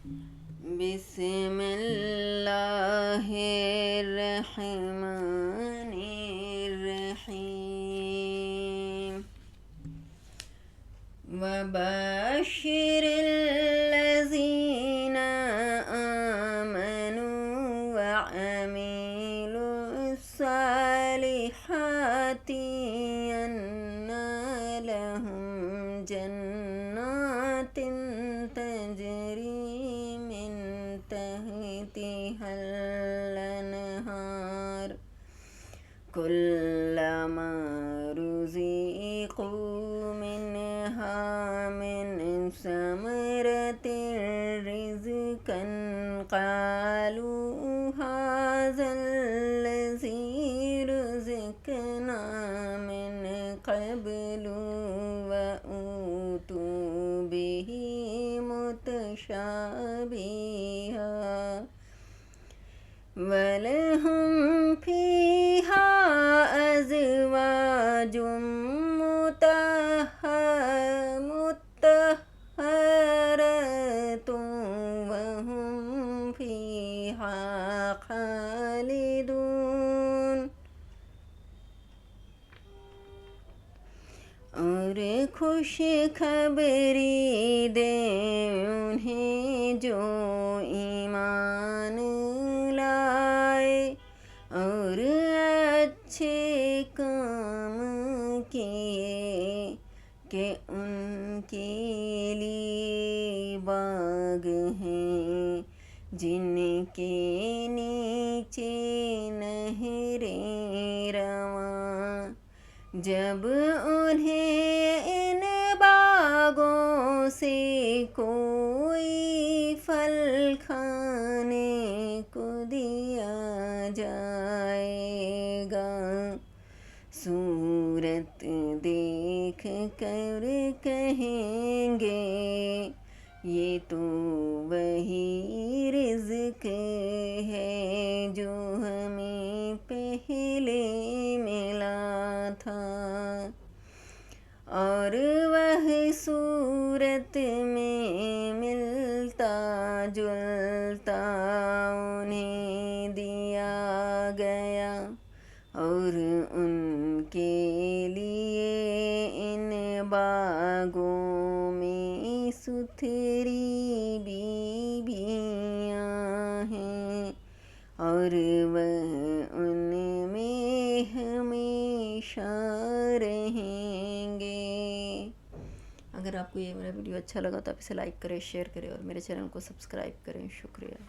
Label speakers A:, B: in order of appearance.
A: बिस्मिल्लाहिर्रहमानिर्रहीम वबश्शिरिल्लज़ीना आमनू वअमिलुस्सालिहाति अन्ना लहुम जन्नातिन तजरी मिन तहतिहल अनहार कुल्लमा रुज़िक़ू मिनहा मिन समरतिर रिज़्क़न क़ालू हाज़ाल्लज़ी रुज़िक़ना मिन क़ब्लु व ऊतू बिही मुतशाबिहा वलहुम फ़ीहा अज़वाजुम मुत्तहरतुम वहुम फ़ीहा खालिदून। और खुशखबरी दे उन्हें जो ईमान लाए और अच्छे काम किए कि उनके लिए बाग हैं जिनके नीचे नहरें रवां। जब उन्हें इन बागों से कोई फल खाने को दिया जाएगा, सूरत देख कर कहेंगे ये तो वही रिज़्क़ है जो हमें पहले मिला था। और वह सूरत में मिलता जुलता उन्हें दिया गया और उनके लिए इन बागों में सुथरी बीवियाँ हैं और वह उनमें हमेशा रहेंगे। अगर आपको ये मेरा वीडियो अच्छा लगा तो आप इसे लाइक करें, शेयर करें और मेरे चैनल को सब्सक्राइब करें। शुक्रिया।